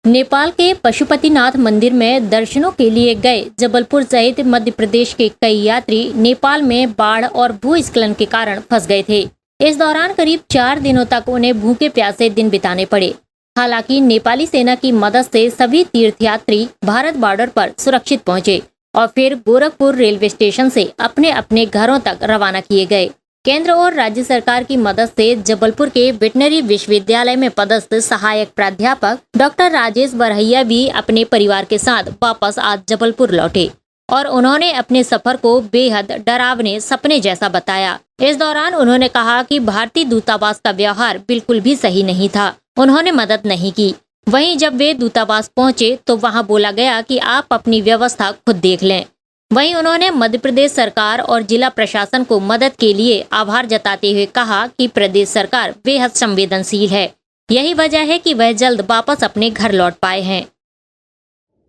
नेपाल के पशुपतिनाथ मंदिर में दर्शनों के लिए गए जबलपुर सहित मध्य प्रदेश के कई यात्री नेपाल में बाढ़ और भूस्खलन के कारण फंस गए थे। इस दौरान करीब 4 दिनों तक उन्हें भूखे प्यासे दिन बिताने पड़े। हालांकि नेपाली सेना की मदद से सभी तीर्थयात्री भारत बॉर्डर पर सुरक्षित पहुंचे और फिर गोरखपुर रेलवे स्टेशन से अपने अपने घरों तक रवाना किए गए। केंद्र और राज्य सरकार की मदद से जबलपुर के वेटनरी विश्वविद्यालय में पदस्थ सहायक प्राध्यापक डॉक्टर राजेश बरहैया भी अपने परिवार के साथ वापस आज जबलपुर लौटे और उन्होंने अपने सफर को बेहद डरावने सपने जैसा बताया। इस दौरान उन्होंने कहा कि भारतीय दूतावास का व्यवहार बिल्कुल भी सही नहीं था, उन्होंने मदद नहीं की। वहीं जब वे दूतावास पहुंचे तो वहां बोला गया कि आप अपनी व्यवस्था खुद देख लें। वहीं उन्होंने मध्य प्रदेश सरकार और जिला प्रशासन को मदद के लिए आभार जताते हुए कहा कि प्रदेश सरकार बेहद संवेदनशील है, यही वजह है कि वह जल्द वापस अपने घर लौट पाए हैं।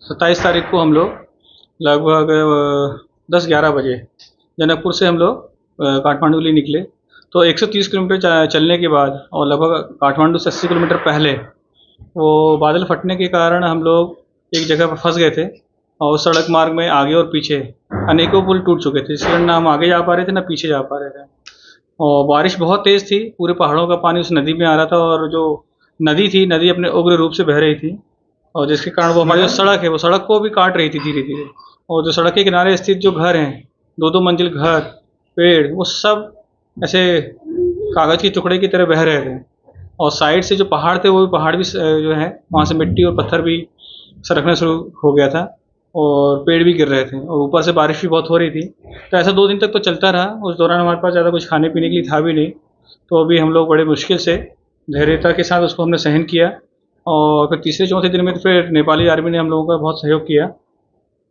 27 तारीख को हम लोग लगभग 10-11 बजे जनकपुर से हम लोग काठमांडू लिए निकले। तो 130 किलोमीटर चलने के बाद और लगभग काठमांडू से 80 किलोमीटर पहले वो बादल फटने के कारण हम लोग एक जगह पर फंस गए थे और सड़क मार्ग में आगे और पीछे अनेकों पुल टूट चुके थे, इसलिए ना हम आगे जा पा रहे थे ना पीछे जा पा रहे थे। और बारिश बहुत तेज़ थी, पूरे पहाड़ों का पानी उस नदी में आ रहा था और जो नदी थी, नदी अपने उग्र रूप से बह रही थी और जिसके कारण वो हमारी जो सड़क है वो सड़क को भी काट रही थी धीरे धीरे। और जो सड़क के किनारे स्थित जो घर हैं, 2-2 मंजिल घर, पेड़, वो सब ऐसे कागज़ के टुकड़े की तरह बह रहे थे। और साइड से जो पहाड़ थे वो भी पहाड़ भी जो है वहाँ से मिट्टी और पत्थर भी सरकना शुरू हो गया था और पेड़ भी गिर रहे थे और ऊपर से बारिश भी बहुत हो रही थी। तो ऐसा 2 दिन तक तो चलता रहा। उस दौरान हमारे पास ज़्यादा कुछ खाने पीने के लिए था भी नहीं, तो अभी हम लोग बड़े मुश्किल से धैर्यता के साथ उसको हमने सहन किया। और फिर तीसरे चौथे दिन में तो फिर नेपाली आर्मी ने हम लोगों का बहुत सहयोग किया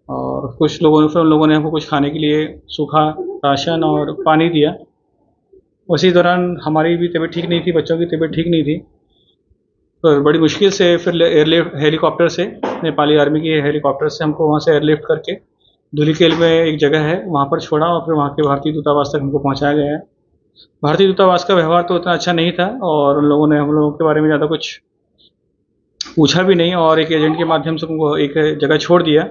और कुछ लोगों ने, फिर उन लोगों ने हमको कुछ खाने के लिए सूखा राशन और पानी दिया। उसी दौरान हमारी भी तबीयत ठीक नहीं थी, बच्चों की तबीयत ठीक नहीं थी, तो बड़ी मुश्किल से फिर एयरलिफ्ट हेलीकॉप्टर से, नेपाली आर्मी की हेलीकॉप्टर से हमको वहाँ से एयरलिफ्ट करके धुलीखेल में एक जगह है वहाँ पर छोड़ा और फिर वहाँ के भारतीय दूतावास तक हमको पहुँचाया गया है। भारतीय दूतावास का व्यवहार तो उतना अच्छा नहीं था और उन लोगों ने हम लोगों के बारे में ज़्यादा कुछ पूछा भी नहीं और एक एजेंट के माध्यम से उनको एक जगह छोड़ दिया।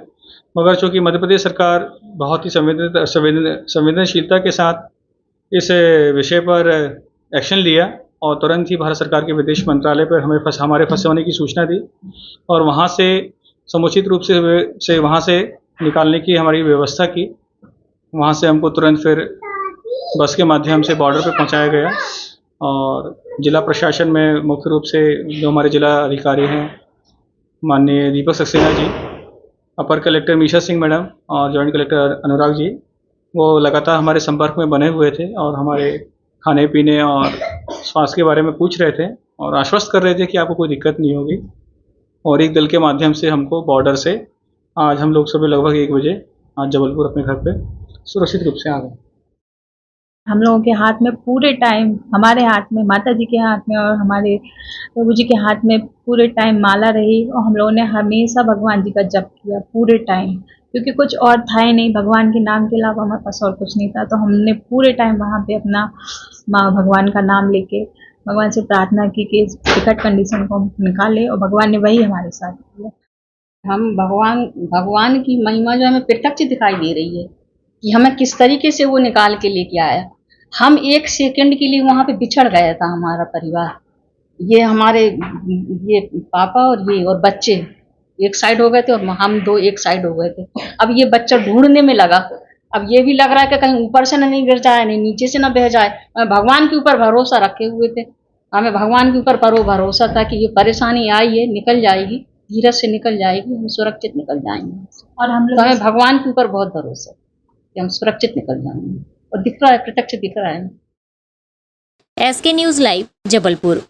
मगर चूँकि मध्य प्रदेश सरकार बहुत ही संवेदनशीलता के साथ इस विषय पर एक्शन लिया और तुरंत ही भारत सरकार के विदेश मंत्रालय पर हमारे फंसे होने की सूचना दी और वहाँ से समुचित रूप से वहाँ से निकालने की हमारी व्यवस्था की। वहाँ से हमको तुरंत फिर बस के माध्यम से बॉर्डर पर पहुँचाया गया और जिला प्रशासन में मुख्य रूप से जो हमारे जिला अधिकारी हैं माननीय दीपक सक्सेना जी, अपर कलेक्टर मीशा सिंह मैडम और जॉइंट कलेक्टर अनुराग जी, वो लगातार हमारे संपर्क में बने हुए थे और हमारे खाने पीने और स्वास्थ्य के बारे में पूछ रहे थे और आश्वस्त कर रहे थे कि आपको कोई दिक्कत नहीं होगी। और एक दल के माध्यम से हमको बॉर्डर से आज हम लोग सुबह लगभग 1 बजे आज जबलपुर अपने घर पे सुरक्षित रूप से आ गए। हम लोगों के हाथ में पूरे टाइम, हमारे हाथ में, माता जी के हाथ में और हमारे प्रभु जी के हाथ में पूरे टाइम माला रही और हम लोगों ने हमेशा भगवान जी का जप किया पूरे टाइम, क्योंकि कुछ और था ही नहीं, भगवान के नाम के अलावा हमारे पास और कुछ नहीं था। तो हमने पूरे टाइम वहाँ पे अपना भगवान का नाम लेके भगवान से प्रार्थना की कि इस विकट कंडीशन को हम निकाले और भगवान ने वही हमारे साथ किया। हम भगवान की महिमा जो हमें प्रत्यक्ष दिखाई दे रही है कि हमें किस तरीके से वो निकाल के लेके आया। हम 1 सेकंड के लिए वहाँ पे बिछड़ गया था हमारा परिवार, ये हमारे ये पापा और ये और बच्चे एक साइड हो गए थे और हम 2 एक साइड हो गए थे। अब ये बच्चा ढूंढने में लगा, अब ये भी लग रहा है कि कहीं ऊपर से नहीं गिर जाए, नहीं नीचे से ना बह जाए। भगवान के ऊपर भरोसा रखे हुए थे, हमें भगवान के ऊपर भरोसा था कि ये परेशानी आई है निकल जाएगी, धीरज से निकल जाएगी, हम सुरक्षित निकल जाएंगे। और हमें भगवान के ऊपर बहुत भरोसा कि हम सुरक्षित निकल जाएंगे और दिख रहा है, प्रत्यक्ष दिख रहा है। SK news live Jabalpur.